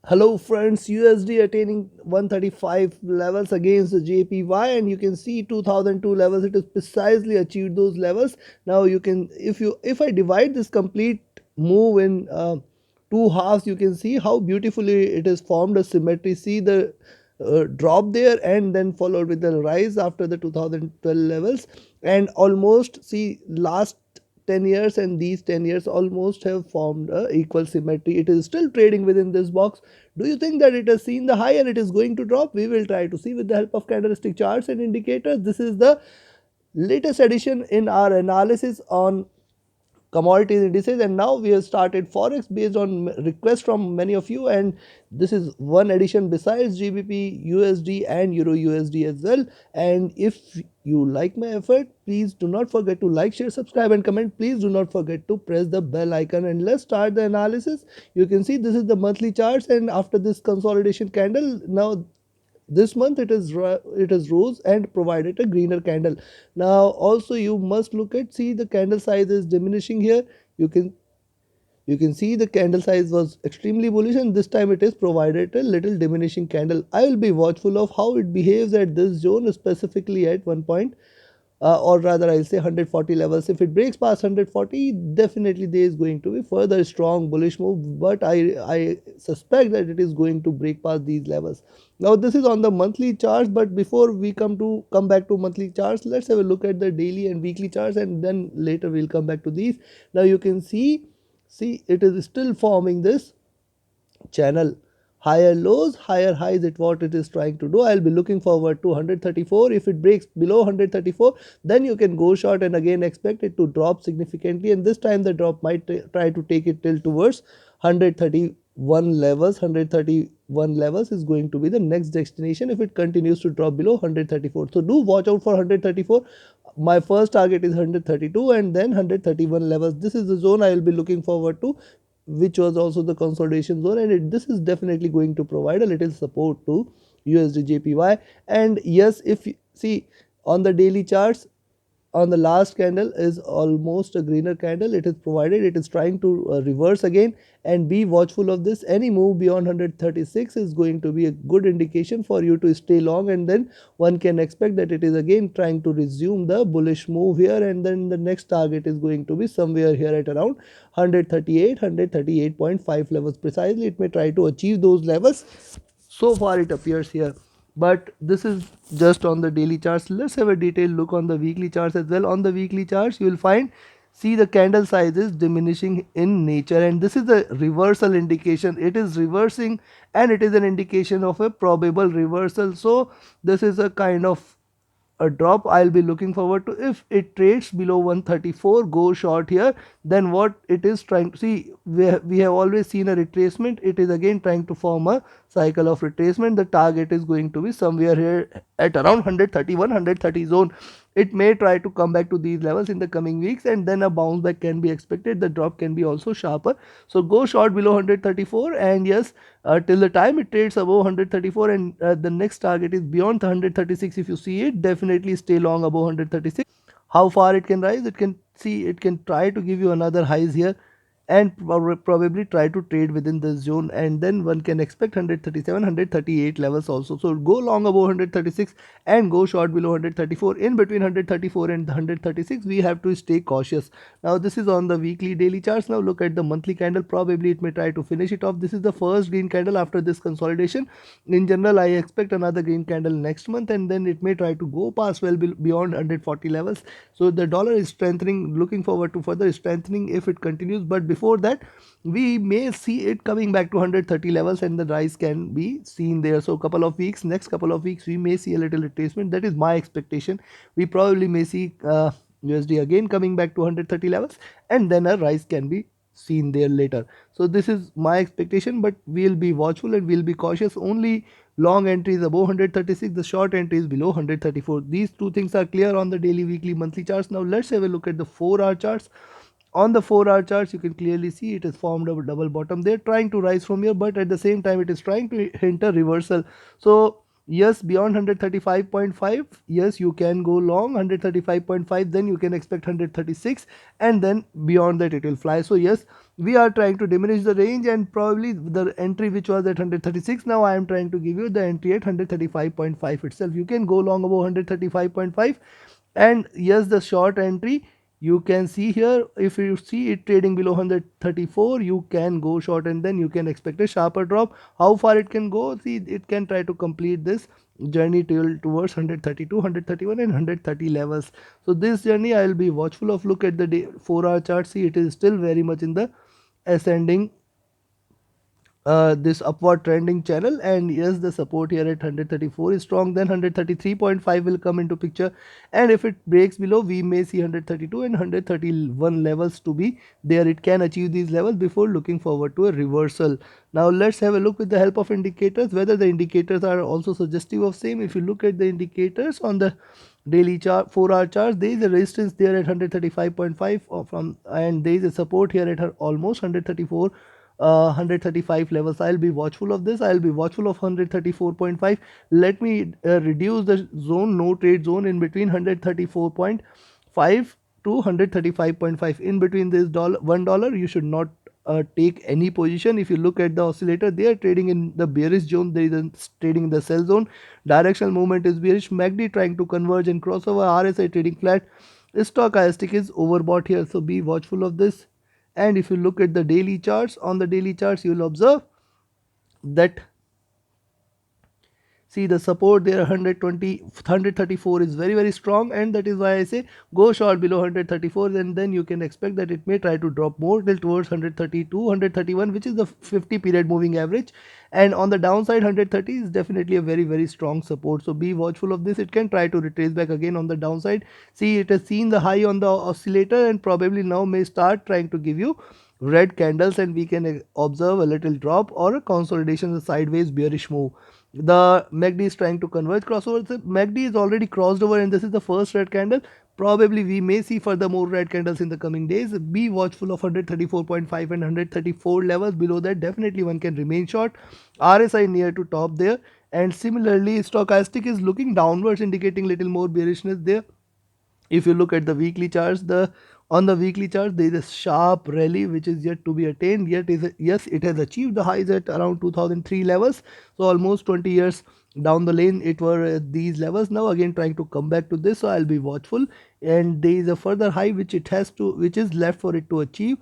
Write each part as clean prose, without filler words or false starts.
Hello friends, USD attaining 135 levels against the JPY, and you can see 2002 levels. It is precisely achieved those levels. Now you can, if I divide this complete move in two halves, you can see how beautifully it is formed a symmetry. See the drop there and then followed with the rise after the 2012 levels, and almost see last 10 years and these 10 years almost have formed a equal symmetry. It is still trading within this box. Do you think that it has seen the high and it is going to drop? We will try to see with the help of candlestick charts and indicators. This is the latest addition in our analysis on commodities indices, and now we have started forex based on requests from many of you, and this is one addition besides gbp, usd and euro usd as well. And if you like my effort, please do not forget to like, share, subscribe and comment. Please do not forget to press the bell icon, and let's start the analysis. You can see this is the monthly charts, and after this consolidation candle, now this month it is rose and provided a greener candle. Now also you must look at, see the candle size is diminishing here. You can see the candle size was extremely bullish, and this time it is provided a little diminishing candle. I will be watchful of how it behaves at this zone, specifically at one point, or rather I'll say 140 levels. If it breaks past 140, definitely there is going to be further strong bullish move, but I suspect that it is going to break past these levels. Now this is on the monthly charts, but before we come back to monthly charts, let's have a look at the daily and weekly charts, and then later we'll come back to these. Now you can see it is still forming this channel, higher lows, higher highs. It what it is trying to do. I'll be looking forward to 134. If it breaks below 134, then you can go short and again expect it to drop significantly, and this time the drop might try to take it till towards 131 levels. 131 levels is going to be the next destination if it continues to drop below 134. So do watch out for 134. My first target is 132 and then 131 levels. This is the zone I will be looking forward to, which was also the consolidation zone, and this is definitely going to provide a little support to USDJPY. And yes, if you see on the daily charts, on the last candle is almost a greener candle. It is provided, it is trying to reverse again, and be watchful of this. Any move beyond 136 is going to be a good indication for you to stay long, and then one can expect that it is again trying to resume the bullish move here, and then the next target is going to be somewhere here at around 138, 138.5 levels precisely. It may try to achieve those levels. So far it appears here, but this is just on the daily charts. Let's have a detailed look on the weekly charts as well. On the weekly charts you will find, see the candle size is diminishing in nature, and this is a reversal indication. It is reversing, and it is an indication of a probable reversal. So this is a kind of a drop I'll be looking forward to. If it trades below 134, go short here. Then what it is trying to see, we have always seen a retracement. It is again trying to form a cycle of retracement. The target is going to be somewhere here at around 131, 130 zone. It may try to come back to these levels in the coming weeks, and then a bounce back can be expected. The drop can be also sharper. So go short below 134, and yes, till the time it trades above 134, and the next target is beyond 136. If you see it, definitely stay long above 136. How far it can rise? It can see, it can try to give you another highs here, and probably try to trade within this zone, and then one can expect 137, 138 levels also. So go long above 136 and go short below 134. In between 134 and 136 we have to stay cautious. Now this is on the weekly daily charts. Now look at the monthly candle. Probably it may try to finish it off. This is the first green candle after this consolidation. In general I expect another green candle next month, and then it may try to go past well beyond 140 levels. So the dollar is strengthening, looking forward to further strengthening if it continues, but before that we may see it coming back to 130 levels, and the rise can be seen there. So next couple of weeks we may see a little retracement. That is my expectation. We probably may see USD again coming back to 130 levels, and then a rise can be seen there later. So this is my expectation, but we'll be watchful and we'll be cautious. Only long entries above 136, the short entries below 134. These two things are clear on the daily, weekly, monthly charts. Now let's have a look at the 4-hour charts. On the 4-hour charts you can clearly see it has formed a double bottom. They're trying to rise from here, but at the same time it is trying to hint a reversal. So Yes, beyond 135.5, yes, you can go long 135.5, then you can expect 136, and then beyond that it will fly. So yes, we are trying to diminish the range, and probably the entry which was at 136, now I am trying to give you the entry at 135.5 itself. You can go long above 135.5, and yes, the short entry you can see here, if you see it trading below 134, you can go short, and then you can expect a sharper drop. How far it can go, see, it can try to complete this journey till towards 132, 131 and 130 levels. So this journey I will be watchful of. Look at the day 4-hour chart, see, it is still very much in the ascending, this upward trending channel, and yes, the support here at 134 is strong, then 133.5 will come into picture, and if it breaks below, we may see 132 and 131 levels to be there. It can achieve these levels before looking forward to a reversal. Now let's have a look with the help of indicators whether the indicators are also suggestive of same. If you look at the indicators on the daily chart, 4-hour chart, there is a resistance there at 135.5 from, and there is a support here at almost 134, 135 levels. I'll be watchful of this. I'll be watchful of 134.5. Let me reduce the zone, no trade zone, in between 134.5 to 135.5. In between this $1, you should not take any position. If you look at the oscillator, they are trading in the bearish zone. There is a trading in the sell zone. Directional movement is bearish. MACD trying to converge and crossover. RSI trading flat. Stochastic is overbought here, so be watchful of this. And if you look at the daily charts, on the daily charts you will observe that, see, the support there 134 is very very strong, and that is why I say go short below 134, and then you can expect that it may try to drop more till towards 132, 131, which is the 50 period moving average, and on the downside 130 is definitely a very very strong support. So be watchful of this. It can try to retrace back again on the downside. See, it has seen the high on the oscillator and probably now may start trying to give you red candles, and we can observe a little drop or a consolidation, a sideways bearish move. The MACD is trying to converge crossover. The MACD is already crossed over, and this is the first red candle. Probably we may see further more red candles in the coming days. Be watchful of 134.5 and 134 levels. Below that, definitely one can remain short. RSI near to top there, and similarly stochastic is looking downwards, indicating little more bearishness there. If you look at the weekly charts, on the weekly chart there is a sharp rally which is yet to be attained. Yet yes, it has achieved the highs at around 2003 levels, so almost 20 years down the lane it were at these levels. Now again trying to come back to this, so I'll be watchful, and there is a further high which is left for it to achieve.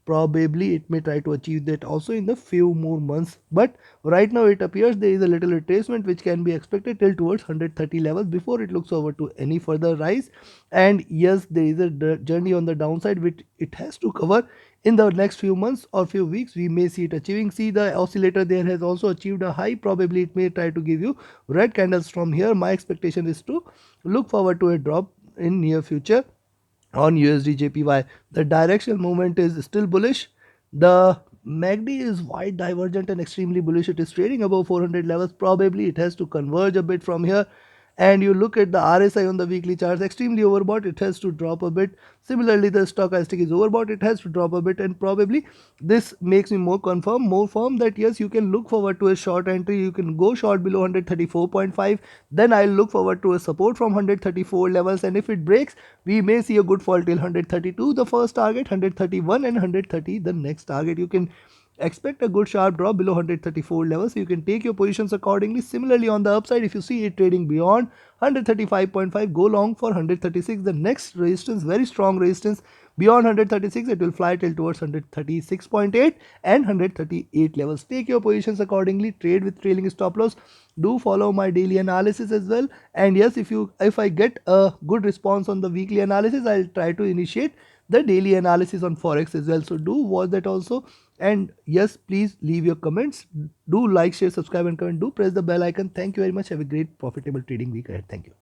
Probably it may try to achieve that also in the few more months, but right now it appears there is a little retracement which can be expected till towards 130 levels before it looks over to any further rise. And yes, there is a journey on the downside which it has to cover in the next few months or few weeks. We may see it achieving. See, the oscillator there has also achieved a high. Probably it may try to give you red candles from here. My expectation is to look forward to a drop in near future on USDJPY. The directional movement is still bullish. The MACD is wide divergent and extremely bullish. It is trading above 400 levels. Probably it has to converge a bit from here. And you look at the RSI on the weekly charts, extremely overbought, it has to drop a bit. Similarly, the stochastic is overbought, it has to drop a bit, and probably this makes me more firm that yes, you can look forward to a short entry. You can go short below 134.5. Then I'll look forward to a support from 134 levels, and if it breaks, we may see a good fall till 132, the first target, 131 and 130 the next target. You can expect a good sharp drop below 134 levels, so you can take your positions accordingly. Similarly, on the upside, if you see it trading beyond 135.5, go long for 136. The next resistance, very strong resistance, beyond 136, it will fly till towards 136.8 and 138 levels. Take your positions accordingly. Trade with trailing stop loss. Do follow my daily analysis as well. And yes, if I get a good response on the weekly analysis, I'll try to initiate the daily analysis on Forex as well. So do watch that also. And yes, please leave your comments. Do like, share, subscribe and comment. Do press the bell icon. Thank you very much. Have a great profitable trading week ahead. Thank you.